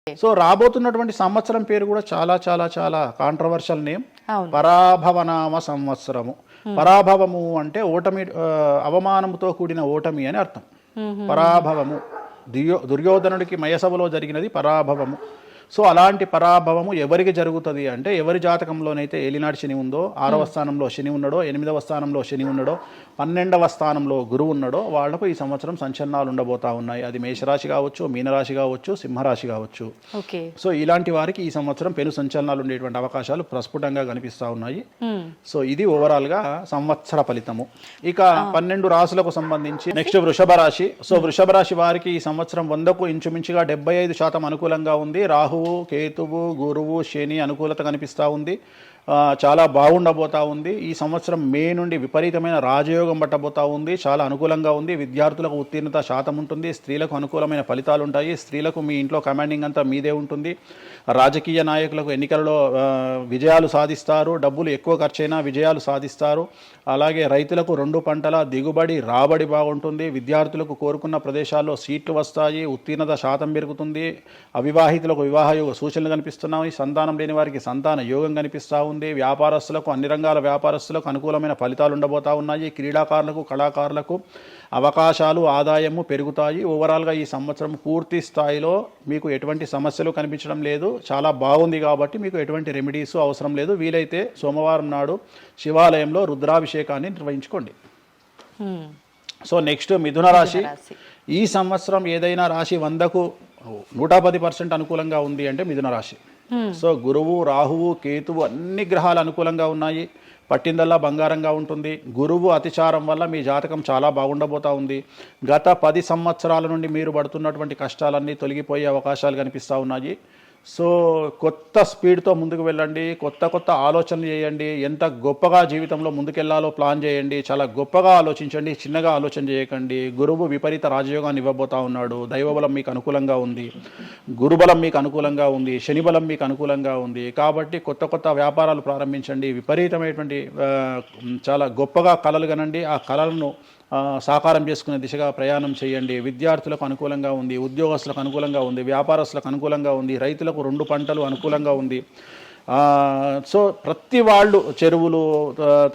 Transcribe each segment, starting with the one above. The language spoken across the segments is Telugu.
సో రాబోతున్నటువంటి సంవత్సరం పేరు కూడా చాలా చాలా చాలా కాంట్రవర్షియల్ నేమ్, పరాభవనామ సంవత్సరము. పరాభవము అంటే ఓటమి, అవమానముతో కూడిన ఓటమి అని అర్థం. పరాభవము దుర్యోధనుడికి మయసభలో జరిగినది పరాభవము. సో అలాంటి పరాభవము ఎవరికి జరుగుతుంది అంటే, ఎవరి జాతకంలోనైతే ఏలినాటి శని ఉందో, 6వ స్థానంలో శని ఉన్నాడో, 8వ స్థానంలో శని ఉన్నాడో, 12వ స్థానంలో గురువు ఉన్నాడో వాళ్లకు ఈ సంవత్సరం సంచలనాలు ఉండబోతా ఉన్నాయి. అది మేషరాశి కావచ్చు, మీనరాశి కావచ్చు, సింహరాశి కావచ్చు. సో ఇలాంటి వారికి ఈ సంవత్సరం పెను సంచలనాలు ఉండేటువంటి అవకాశాలు ప్రస్ఫుటంగా కనిపిస్తా ఉన్నాయి. సో ఇది ఓవరాల్ గా సంవత్సర ఫలితము. ఇక 12 రాశులకు సంబంధించి నెక్స్ట్ వృషభ రాశి. సో వృషభ రాశి వారికి ఈ సంవత్సరం 100కు ఇంచుమించుగా 75% అనుకూలంగా ఉంది. రాహువు, కేతువు, గురువు, శని అనుకూలత కనిపిస్తూ ఉంది. చాలా బాగుండబోతా ఉంది. ఈ సంవత్సరం మే నుండి విపరీతమైన రాజయోగం పట్టబోతా ఉంది. చాలా అనుకూలంగా ఉంది. విద్యార్థులకు ఉత్తీర్ణత శాతం ఉంటుంది. స్త్రీలకు అనుకూలమైన ఫలితాలు ఉంటాయి. స్త్రీలకు మీ ఇంట్లో కమాండింగ్ అంతా మీదే ఉంటుంది. రాజకీయ నాయకులకు ఎన్నికలలో విజయాలు సాధిస్తారు. డబ్బులు ఎక్కువ ఖర్చైనా విజయాలు సాధిస్తారు. అలాగే రైతులకు 2 పంటల దిగుబడి, రాబడి బాగుంటుంది. విద్యార్థులకు కోరుకున్న ప్రదేశాల్లో సీట్లు వస్తాయి. ఉత్తీర్ణత శాతం పెరుగుతుంది. అవివాహితులకు వివాహ యోగ సూచనలు కనిపిస్తున్నాయి. సంతానం లేని వారికి సంతాన యోగం కనిపిస్తూ ఉంది. వ్యాపారస్తులకు, అన్ని రంగాల వ్యాపారస్తులకు అనుకూలమైన ఫలితాలు ఉండబోతా ఉన్నాయి. క్రీడాకారులకు, కళాకారులకు అవకాశాలు, ఆదాయము పెరుగుతాయి. ఓవరాల్గా ఈ సంవత్సరం పూర్తి స్థాయిలో మీకు ఎటువంటి సమస్యలు కనిపించడం లేదు. చాలా బాగుంది కాబట్టి మీకు ఎటువంటి రెమెడీస్ అవసరం లేదు. వీలైతే సోమవారం నాడు శివాలయంలో రుద్రాభిషేకాన్ని నిర్వహించుకోండి. సో నెక్స్ట్ మిథున రాశి. ఈ సంవత్సరం ఏదైనా రాశి 100కు 110% అనుకూలంగా ఉంది అంటే మిథున రాశి. సో గురువు, రాహువు, కేతువు అన్ని గ్రహాలు అనుకూలంగా ఉన్నాయి. పట్టిందల్లా బంగారంగా ఉంటుంది. గురువు అతిచారం వల్ల మీ జాతకం చాలా బాగుండబోతా ఉంది. గత 10 సంవత్సరాల నుండి మీరు పడుతున్నటువంటి కష్టాలన్నీ తొలగిపోయే అవకాశాలు కనిపిస్తూ ఉన్నాయి. సో కొత్త స్పీడ్తో ముందుకు వెళ్ళండి. కొత్త ఆలోచనలు చేయండి. ఎంత గొప్పగా జీవితంలో ముందుకెళ్లాలో ప్లాన్ చేయండి. చాలా గొప్పగా ఆలోచించండి. చిన్నగా ఆలోచన చేయకండి. గురువు విపరీత రాజయోగాన్ని ఇవ్వబోతా ఉన్నాడు. దైవబలం మీకు అనుకూలంగా ఉంది. గురుబలం మీకు అనుకూలంగా ఉంది. శనిబలం మీకు అనుకూలంగా ఉంది. కాబట్టి కొత్త వ్యాపారాలు ప్రారంభించండి. విపరీతమైనటువంటి చాలా గొప్పగా కలలు కనండి. ఆ కళలను సాకారం చేసుకునే దిశగా ప్రయాణం చేయండి. విద్యార్థులకు అనుకూలంగా ఉంది. ఉద్యోగస్తులకు అనుకూలంగా ఉంది. వ్యాపారస్తులకు అనుకూలంగా ఉంది. రైతులకు 2 పంటలు అనుకూలంగా ఉంది. సో ప్రతి వాళ్ళు చెరువులు,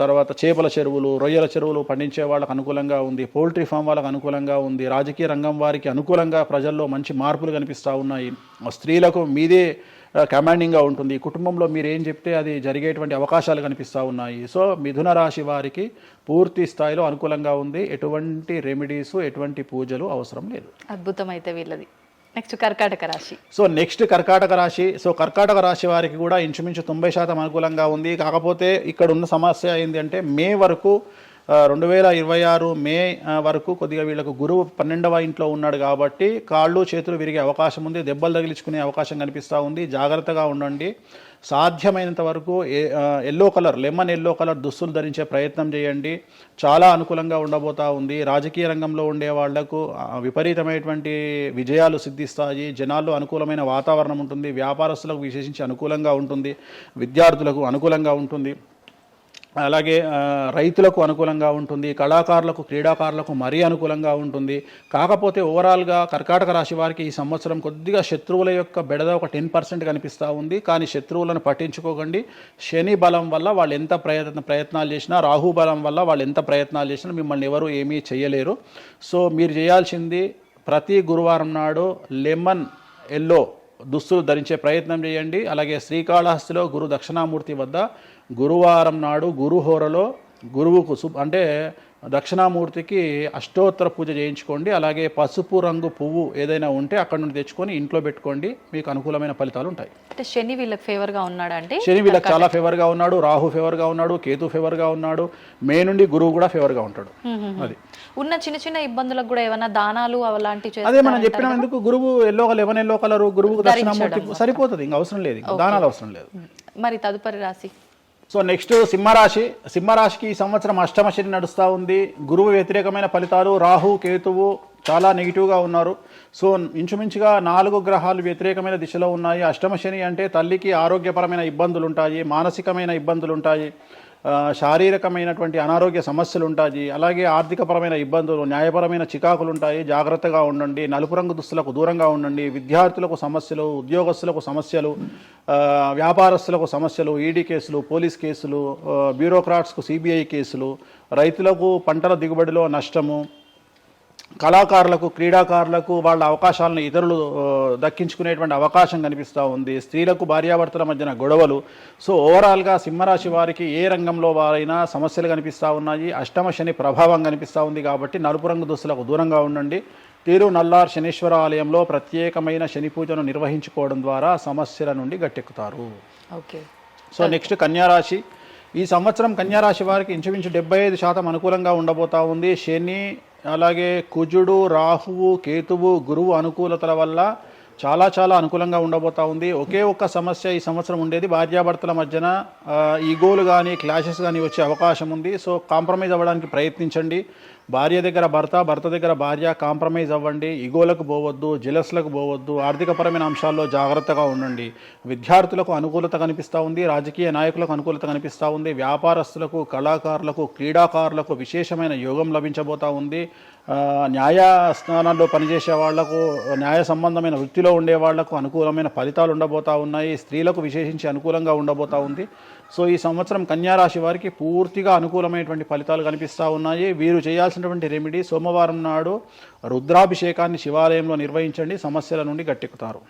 తర్వాత చేపల చెరువులు, రొయ్యల చెరువులు పండించే వాళ్ళకు అనుకూలంగా ఉంది. పౌల్ట్రీ ఫామ్ వాళ్ళకు అనుకూలంగా ఉంది. రాజకీయ రంగం వారికి అనుకూలంగా ప్రజల్లో మంచి మార్పులు కనిపిస్తూ ఉన్నాయి. స్త్రీలకు మీదే కమాండింగ్గా ఉంటుంది. కుటుంబంలో మీరు ఏం చెప్తే అది జరిగేటువంటి అవకాశాలు కనిపిస్తూ ఉన్నాయి. సో మిథున రాశి వారికి పూర్తి స్థాయిలో అనుకూలంగా ఉంది. ఎటువంటి రెమెడీస్, ఎటువంటి పూజలు అవసరం లేదు. అద్భుతం అయితే వీళ్ళది. నెక్స్ట్ కర్కాటక రాశి. సో నెక్స్ట్ కర్కాటక రాశి. సో కర్కాటక రాశి వారికి కూడా ఇంచుమించు 90% అనుకూలంగా ఉంది. కాకపోతే ఇక్కడ ఉన్న సమస్య ఏంటి అంటే, మే వరకు 2026 మే వరకు కొద్దిగా వీళ్ళకు గురువు 12వ ఇంట్లో ఉన్నాడు కాబట్టి కాళ్ళు చేతులు విరిగే అవకాశం ఉంది. దెబ్బలు తగిలించుకునే అవకాశం కనిపిస్తూ ఉంది. జాగ్రత్తగా ఉండండి. సాధ్యమైనంత వరకు yellow colour, lemon yellow colour దుస్తులు ధరించే ప్రయత్నం చేయండి. చాలా అనుకూలంగా ఉండబోతా ఉంది. రాజకీయ రంగంలో ఉండే వాళ్లకు విపరీతమైనటువంటి విజయాలు సిద్ధిస్తాయి. జనాల్లో అనుకూలమైన వాతావరణం ఉంటుంది. వ్యాపారస్తులకు విశేషించి అనుకూలంగా ఉంటుంది. విద్యార్థులకు అనుకూలంగా ఉంటుంది. అలాగే రైతులకు అనుకూలంగా ఉంటుంది. కళాకారులకు, క్రీడాకారులకు మరీ అనుకూలంగా ఉంటుంది. కాకపోతే ఓవరాల్గా కర్కాటక రాశి వారికి ఈ సంవత్సరం కొద్దిగా శత్రువుల యొక్క బెడద ఒక 10% కనిపిస్తూ ఉంది. కానీ శత్రువులను పట్టించుకోకండి. శని బలం వల్ల వాళ్ళు ఎంత ప్రయత్నాలు చేసినా, రాహు బలం వల్ల వాళ్ళు ఎంత ప్రయత్నాలు చేసినా మిమ్మల్ని ఎవరు ఏమీ చేయలేరు. సో మీరు చేయాల్సింది ప్రతి గురువారం నాడు లెమన్ ఎల్లో దుస్తులు ధరించే ప్రయత్నం చేయండి. అలాగే శ్రీకాళహస్తిలో గురు దక్షిణామూర్తి వద్ద గురువారం నాడు గురుహోరలో గురువుకు అంటే దక్షిణామూర్తికి అష్టోత్తర పూజ చేయించుకోండి. అలాగే పసుపు రంగు పువ్వు ఏదైనా ఉంటే అక్కడ నుండి తెచ్చుకొని ఇంట్లో పెట్టుకోండి. మీకు అనుకూలమైన ఫలితాలు ఉంటాయి. అంటే శని వీళ్ళకి ఫేవర్గా ఉన్నాడు అంటే, శని వీళ్ళకి చాలా ఫేవర్గా ఉన్నాడు. రాహు ఫేవర్గా ఉన్నాడు. కేతు ఫేవర్గా ఉన్నాడు. మే నుండి గురువు కూడా ఫేవర్గా ఉంటాడు. అది ఉన్న చిన్న ఇబ్బందులకు కూడా ఏమైనా దానాలు అలాంటివి అదే మనం చెప్పిన ఎందుకు, గురువు లెమన్ ఎల్లో కలర్ గురువుకు దక్షిణామూర్తి సరిపోతుంది. ఇంకా అవసరం లేదు, దానాలు అవసరం లేదు. మరి తదుపరి రాశి. సో నెక్స్ట్ సింహరాశి. సింహరాశికి ఈ సంవత్సరం అష్టమ శని నడుస్తూ ఉంది. గురువు వ్యతిరేకమైన ఫలితాలు. రాహు, కేతువు చాలా నెగిటివ్గా ఉన్నారు. సో ఇంచుమించుగా 4 గ్రహాలు వ్యతిరేకమైన దిశలో ఉన్నాయి. అష్టమ శని అంటే తల్లికి ఆరోగ్యపరమైన ఇబ్బందులు ఉంటాయి. మానసికమైన ఇబ్బందులు ఉంటాయి. శారీరకమైనటువంటి అనారోగ్య సమస్యలు ఉంటాయి, అలాగే ఆర్థికపరమైన ఇబ్బందులు, న్యాయపరమైన చికాకులు ఉంటాయి. జాగ్రత్తగా ఉండండి. నలుపు రంగు దుస్తులకు దూరంగా ఉండండి. విద్యార్థులకు సమస్యలు, ఉద్యోగస్తులకు సమస్యలు, వ్యాపారస్తులకు సమస్యలు, ఈడీ కేసులు, పోలీస్ కేసులు, బ్యూరోక్రాట్స్కు సిబిఐ కేసులు, రైతులకు పంటల దిగుబడిలో నష్టము, కళాకారులకు, క్రీడాకారులకు వాళ్ళ అవకాశాలను ఇతరులు దక్కించుకునేటువంటి అవకాశం కనిపిస్తూ ఉంది. స్త్రీలకు భార్యాభర్తల మధ్యన గొడవలు. సో ఓవరాల్గా సింహరాశి వారికి ఏ రంగంలో వారైనా సమస్యలు కనిపిస్తూ ఉన్నాయి. అష్టమ శని ప్రభావం కనిపిస్తూ ఉంది కాబట్టి నలుపు రంగు దుస్తులకు దూరంగా ఉండండి. తిరునల్లార్ శనీశ్వర ఆలయంలో ప్రత్యేకమైన శని పూజను నిర్వహించుకోవడం ద్వారా సమస్యల నుండి గట్టెక్కుతారు. ఓకే. సో నెక్స్ట్ కన్యారాశి. ఈ సంవత్సరం కన్యారాశి వారికి ఇంచుమించు 75% అనుకూలంగా ఉండబోతా ఉంది. శని, అలాగే కుజుడు, రాహువు, కేతువు, గురువు అనుకూలతల వల్ల చాలా అనుకూలంగా ఉండబోతా ఉంది. ఒకే ఒక్క సమస్య ఈ సంవత్సరం ఉండేది, భార్యాభర్తల మధ్యన ఈగోలు కానీ క్లాషెస్ కానీ వచ్చే అవకాశం ఉంది. సో కాంప్రమైజ్ అవ్వడానికి ప్రయత్నించండి. భార్య దగ్గర భర్త, భర్త దగ్గర భార్య, కాంప్రమైజ్ అవ్వండి. ఈగోలకు పోవద్దు, జెలస్లకు పోవద్దు. ఆర్థికపరమైన అంశాల్లో జాగ్రత్తగా ఉండండి. విద్యార్థులకు అనుకూలత కనిపిస్తూ ఉంది. రాజకీయ నాయకులకు అనుకూలత కనిపిస్తూ ఉంది. వ్యాపారస్తులకు, కళాకారులకు, క్రీడాకారులకు విశేషమైన యోగం లభించబోతూ ఉంది. న్యాయస్థానాల్లో పనిచేసే వాళ్లకు, న్యాయ సంబంధమైన వృత్తిలో ఉండే వాళ్లకు అనుకూలమైన ఫలితాలు ఉండబోతూ ఉన్నాయి. స్త్రీలకు విశేషించి అనుకూలంగా ఉండబోతూ ఉంది. సో ఈ సంవత్సరం కన్యారాశి వారికి పూర్తిగా అనుకూలమైనటువంటి ఫలితాలు కనిపిస్తూ ఉన్నాయి. వీరు చేయాల్సినటువంటి రెమెడీ, సోమవారం నాడు రుద్రాభిషేకాన్ని శివాలయంలో నిర్వహించండి. సమస్యల నుండి గట్టెక్కుతారు.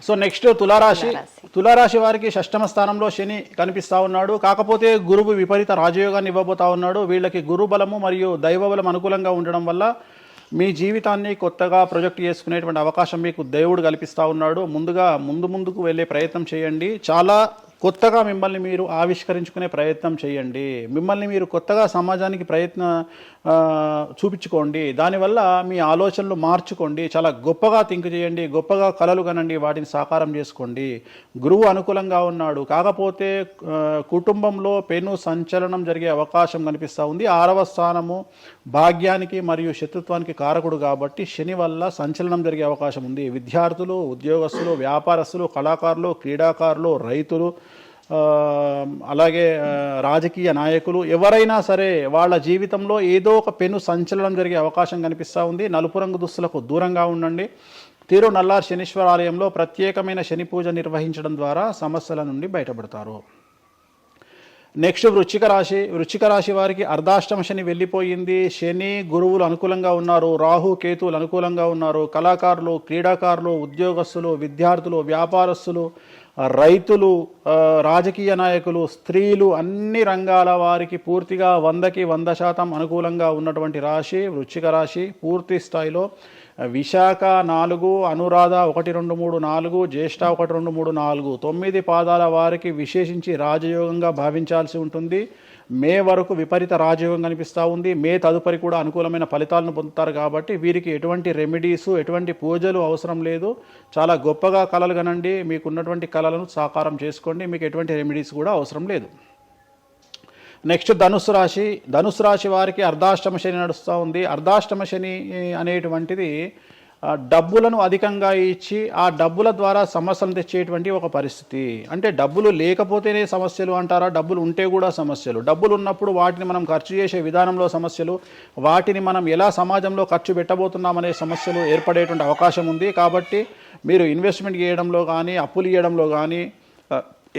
సో నెక్స్ట్ తులారాశి. తులారాశి వారికి షష్టమ స్థానంలో శని కనిపిస్తూ ఉన్నాడు. కాకపోతే గురువు విపరీత రాజయోగాన్ని ఇవ్వబోతా ఉన్నాడు. వీళ్ళకి గురు బలము మరియు దైవ బలం అనుకూలంగా ఉండడం వల్ల మీ జీవితాన్ని కొత్తగా ప్రొజెక్ట్ చేసుకునేటువంటి అవకాశం మీకు దేవుడు కల్పిస్తూ ఉన్నాడు. ముందుకు వెళ్ళే ప్రయత్నం చేయండి. చాలా కొత్తగా మిమ్మల్ని మీరు ఆవిష్కరించుకునే ప్రయత్నం చేయండి. మిమ్మల్ని మీరు కొత్తగా సమాజానికి చూపించుకోండి. దానివల్ల మీ ఆలోచనలు మార్చుకోండి. చాలా గొప్పగా థింక్ చేయండి. గొప్పగా కలలు కనండి. వాటిని సాకారం చేసుకోండి. గురువు అనుకూలంగా ఉన్నాడు. కాకపోతే కుటుంబంలో పెను సంచలనం జరిగే అవకాశం కనిపిస్తూ ఉంది. 6వ స్థానము భాగ్యానికి మరియు శత్రుత్వానికి కారకుడు కాబట్టి శని వల్ల సంచలనం జరిగే అవకాశం ఉంది. విద్యార్థులు, ఉద్యోగస్తులు, వ్యాపారస్తులు, కళాకారులు, క్రీడాకారులు, రైతులు, అలాగే రాజకీయ నాయకులు ఎవరైనా సరే వాళ్ళ జీవితంలో ఏదో ఒక పెను సంచలనం జరిగే అవకాశం కనిపిస్తూ ఉంది. నలుపు రంగు దుస్తులకు దూరంగా ఉండండి. తిరునల్లార్ శనీశ్వర ఆలయంలో ప్రత్యేకమైన శని పూజ నిర్వహించడం ద్వారా సమస్యల నుండి బయటపడతారు. నెక్స్ట్ వృశ్చిక రాశి. వృశ్చిక రాశి వారికి అర్ధాష్టమ శని వెళ్ళిపోయింది. శని, గురువులు అనుకూలంగా ఉన్నారు. రాహు, కేతువులు అనుకూలంగా ఉన్నారు. కళాకారులు, క్రీడాకారులు, ఉద్యోగస్తులు, విద్యార్థులు, వ్యాపారస్తులు, రైతులు, రాజకీయ నాయకులు, స్త్రీలు, అన్ని రంగాల వారికి పూర్తిగా 100కి 100% అనుకూలంగా ఉన్నటువంటి రాశి వృశ్చిక రాశి. పూర్తి స్థాయిలో విశాఖ 4, అనురాధ 1, 2, 3, 4, జ్యేష్ఠ 1, 2, 3, 4, 9 పాదాల వారికి విశేషించి రాజయోగంగా భావించాల్సి ఉంటుంది. మే వరకు విపరీత రాజయోగం కనిపిస్తూ ఉంది. మే తదుపరి కూడా అనుకూలమైన ఫలితాలను పొందుతారు. కాబట్టి వీరికి ఎటువంటి రెమెడీసు, ఎటువంటి పూజలు అవసరం లేదు. చాలా గొప్పగా కళలు కనండి. మీకు ఉన్నటువంటి కళలను సాకారం చేసుకోండి. మీకు ఎటువంటి రెమెడీస్ కూడా అవసరం లేదు. నెక్స్ట్ ధనుసు రాశి. ధనుసు రాశి వారికి అర్ధాష్టమ శని నడుస్తూ ఉంది. అర్ధాష్టమ శని అనేటువంటిది డబ్బులను అధికంగా ఇచ్చి ఆ డబ్బుల ద్వారా సమస్యలు తెచ్చేటువంటి ఒక పరిస్థితి. అంటే డబ్బులు లేకపోతేనే సమస్యలు అంటారా? డబ్బులు ఉంటే కూడా సమస్యలు. డబ్బులు ఉన్నప్పుడు వాటిని మనం ఖర్చు చేసే విధానంలో సమస్యలు, వాటిని మనం ఎలా సమాజంలో ఖర్చు పెట్టబోతున్నామనే సమస్యలు ఏర్పడేటువంటి అవకాశం ఉంది. కాబట్టి మీరు ఇన్వెస్ట్మెంట్ చేయడంలో కానీ, అప్పులు ఇవ్వడంలో కానీ,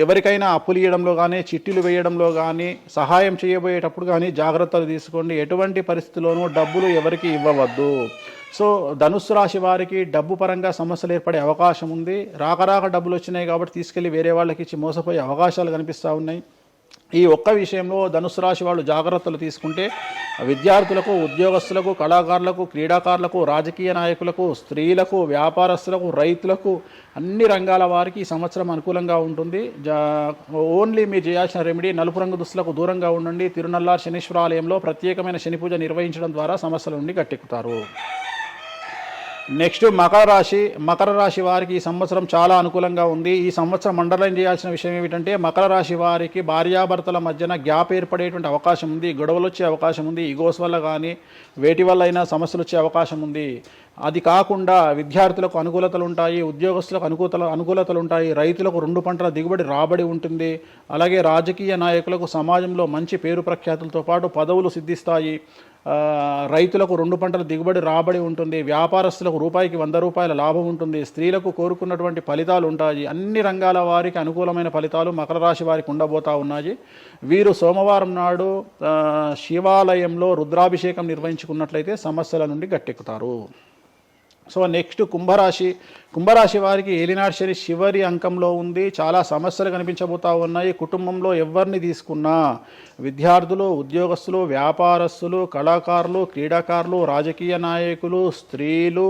ఎవరికైనా అప్పులు ఇవ్వడంలో కానీ, చిట్టీలు వేయడంలో కానీ, సహాయం చేయబోయేటప్పుడు కానీ జాగ్రత్తలు తీసుకోండి. ఎటువంటి పరిస్థితుల్లోనూ డబ్బులు ఎవరికి ఇవ్వవద్దు. సో ధనుస్సు రాశి వారికి డబ్బు పరంగా సమస్యలు ఏర్పడే అవకాశం ఉంది. రాక డబ్బులు వచ్చినాయి కాబట్టి తీసుకెళ్ళి వేరే వాళ్ళకి ఇచ్చి మోసపోయే అవకాశాలు కనిపిస్తూ ఉన్నాయి. ఈ ఒక్క విషయంలో ధనుసు రాశి వాళ్ళు జాగ్రత్తలు తీసుకుంటే విద్యార్థులకు, ఉద్యోగస్తులకు, కళాకారులకు, క్రీడాకారులకు, రాజకీయ నాయకులకు, స్త్రీలకు, వ్యాపారస్తులకు, రైతులకు, అన్ని రంగాల వారికి ఈ సంవత్సరం అనుకూలంగా ఉంటుంది. ఓన్లీ మీరు చేయాల్సిన రెమెడీ నలుపు రంగు దుస్తులకు దూరంగా ఉండండి. తిరునల్లార్ శనీశ్వర ఆలయంలో ప్రత్యేకమైన శని పూజ నిర్వహించడం ద్వారా సమస్యల నుండి గట్టెక్కుతారు. నెక్స్ట్ మకర రాశి. మకర రాశి వారికి ఈ సంవత్సరం చాలా అనుకూలంగా ఉంది. ఈ సంవత్సరం అండర్లైన్ చేయాల్సిన విషయం ఏమిటంటే మకర రాశి వారికి భార్యాభర్తల మధ్యన గ్యాప్ ఏర్పడేటువంటి అవకాశం ఉంది. గొడవలు వచ్చే అవకాశం ఉంది. ఈగోస్ వల్ల కానీ వేటి వల్ల అయినా సమస్యలు వచ్చే అవకాశం ఉంది. అది కాకుండా విద్యార్థులకు అనుకూలతలు ఉంటాయి, ఉద్యోగస్తులకు అనుకూలతలు ఉంటాయి, రైతులకు 2 పంటల దిగుబడి రాబడి ఉంటుంది. అలాగే రాజకీయ నాయకులకు సమాజంలో మంచి పేరు ప్రఖ్యాతులతో పాటు పదవులు సిద్ధిస్తాయి. రైతులకు 2 పంటల దిగుబడి రాబడి ఉంటుంది. వ్యాపారస్తులకు రూపాయికి 100 రూపాయల లాభం ఉంటుంది. స్త్రీలకు కోరుకున్నటువంటి ఫలితాలు ఉంటాయి. అన్ని రంగాల వారికి అనుకూలమైన ఫలితాలు మకర రాశి వారికి ఉండబోతా ఉన్నాయి. వీరు సోమవారం నాడు శివాలయంలో రుద్రాభిషేకం నిర్వహించుకున్నట్లయితే సమస్యల నుండి గట్టెక్కుతారు. సో నెక్స్ట్ కుంభరాశి వారికి ఏలినాడు శని చివరి అంకంలో ఉంది. చాలా సమస్యలు కనిపించబోతా ఉన్నాయి. కుటుంబంలో ఎవరిని తీసుకున్నా విద్యార్థులు, ఉద్యోగస్తులు, వ్యాపారస్తులు, కళాకారులు, క్రీడాకారులు, రాజకీయ నాయకులు, స్త్రీలు,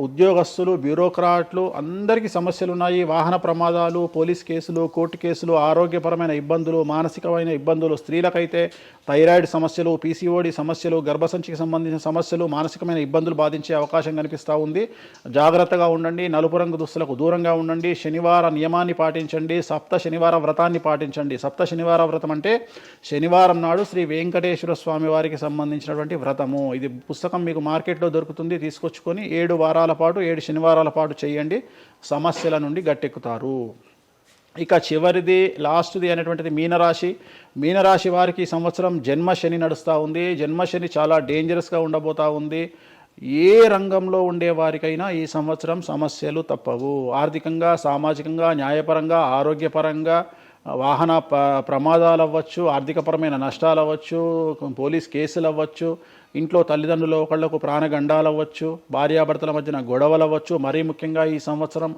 ఉద్యోగస్తులు, బ్యూరోక్రాట్లు అందరికీ సమస్యలు ఉన్నాయి. వాహన ప్రమాదాలు, పోలీస్ కేసులు, కోర్టు కేసులు, ఆరోగ్యపరమైన ఇబ్బందులు, మానసికమైన ఇబ్బందులు, స్త్రీలకైతే థైరాయిడ్ సమస్యలు, పీసీఓడి సమస్యలు, గర్భసంచికి సంబంధించిన సమస్యలు, మానసికమైన ఇబ్బందులు బాధించే అవకాశం కనిపిస్తూ ఉంది. జాగ్రత్తగా ఉండండి. నలుపు రంగు దుస్తులకు దూరంగా ఉండండి. శనివార నియమాన్ని పాటించండి. సప్త శనివార వ్రతాన్ని పాటించండి. సప్త శనివార వ్రతం అంటే శనివారం నాడు శ్రీ వెంకటేశ్వర స్వామి వారికి సంబంధించినటువంటి వ్రతము. ఇది పుస్తకం మీకు మార్కెట్లో దొరుకుతుంది. తీసుకొచ్చుకొని 7 వారాల పాటు 7 శనివారాల పాటు చేయండి. సమస్యల నుండి గట్టెక్కుతారు. ఇక చివరిది లాస్ట్ది అనేటువంటిది మీనరాశి వారికి ఈ సంవత్సరం జన్మశని నడుస్తూ ఉంది. జన్మశని చాలా డేంజరస్గా ఉండబోతూ ఉంది. ఏ రంగంలో ఉండే వారికైనా ఈ సంవత్సరం సమస్యలు తప్పవు. ఆర్థికంగా, సామాజికంగా, న్యాయపరంగా, ఆరోగ్యపరంగా, వాహన ప్రమాదాలు అవ్వచ్చు, ఆర్థికపరమైన నష్టాలు అవ్వచ్చు, పోలీస్ కేసులు అవ్వచ్చు, ఇంట్లో తల్లిదండ్రులు ఒకళ్లకు ప్రాణగండాలు అవ్వచ్చు, భార్యాభర్తల మధ్యన గొడవలు అవ్వచ్చు. మరీ ముఖ్యంగా ఈ సంవత్సరం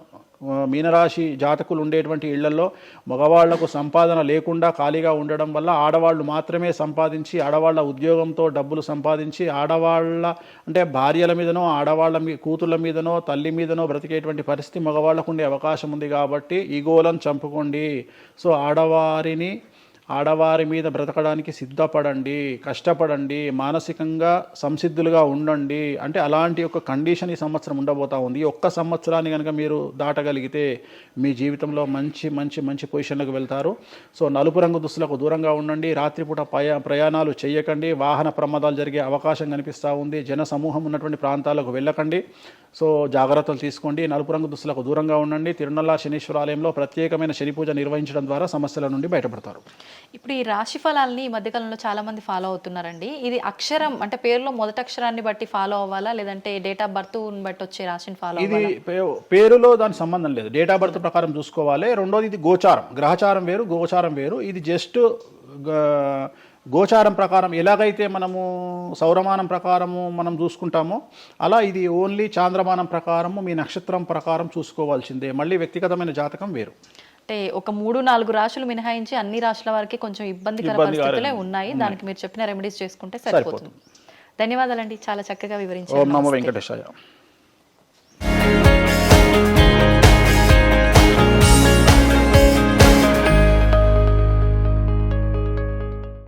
మీనరాశి జాతకులు ఉండేటువంటి ఇళ్లలో మగవాళ్లకు సంపాదన లేకుండా ఖాళీగా ఉండడం వల్ల ఆడవాళ్ళు మాత్రమే సంపాదించి, ఆడవాళ్ల ఉద్యోగంతో డబ్బులు సంపాదించి, ఆడవాళ్ళ అంటే భార్యల మీదనో, ఆడవాళ్ళ కూతుళ్ళ మీదనో, తల్లి మీదనో బ్రతికేటువంటి పరిస్థితి మగవాళ్లకు ఉండే అవకాశం ఉంది. కాబట్టి ఈగోలను చంపుకోండి. సో ఆడవారి మీద బ్రతకడానికి సిద్ధపడండి, కష్టపడండి, మానసికంగా సంసిద్ధులుగా ఉండండి. అంటే అలాంటి ఒక కండిషన్ ఈ సంవత్సరం ఉండబోతా ఉంది. ఈ ఒక్క సంవత్సరాన్ని కనుక మీరు దాటగలిగితే మీ జీవితంలో మంచి పొజిషన్లకు వెళ్తారు. సో నలుపు రంగు దుస్తులకు దూరంగా ఉండండి. రాత్రిపూట ప్రయాణాలు చేయకండి. వాహన ప్రమాదాలు జరిగే అవకాశం కనిపిస్తూ ఉంది. జన సమూహం ఉన్నటువంటి ప్రాంతాలకు వెళ్ళకండి. సో జాగ్రత్తలు తీసుకోండి. నలుపు రంగు దుస్తులకు దూరంగా ఉండండి. తిరునల్లా శనీశ్వరాలయంలో ప్రత్యేకమైన శని పూజ నిర్వహించడం ద్వారా సమస్యల నుండి బయటపడతారు. ఇప్పుడు ఈ రాశి ఫలాల్ని ఈ మధ్యకాలంలో చాలా మంది ఫాలో అవుతున్నారండి. ఇది అక్షరం అంటే పేరులో మొదటి అక్షరాన్ని బట్టి ఫాలో అవ్వాలా, లేదంటే డేట్ ఆఫ్ బర్త్ బట్టి వచ్చే రాశిని ఫాలో అవ్వాలా? ఇది పేరులో దాని సంబంధం లేదు. డేట్ ఆఫ్ బర్త్ ప్రకారం చూసుకోవాలి. రెండోది ఇది గోచారం, గ్రహచారం వేరు, గోచారం వేరు. ఇది జస్ట్ గోచారం ప్రకారం ఎలాగైతే మనము సౌరమానం ప్రకారము మనం చూసుకుంటామో అలా ఇది ఓన్లీ చాంద్రమానం ప్రకారము మీ నక్షత్రం ప్రకారం చూసుకోవాల్సిందే. మళ్ళీ వ్యక్తిగతమైన జాతకం వేరు. అంటే ఒక 3-4 రాశులు మినహాయించి అన్ని రాశుల వారికి కొంచెం ఇబ్బందికర పరిస్థితులే ఉన్నాయి. దానికి మీరు చెప్పిన రెమెడీస్ చేసుకుంటే సరిపోతుంది. ధన్యవాదాలండి, చాలా చక్కగా వివరించారు. ఓం నమో వెంకటేశాయ.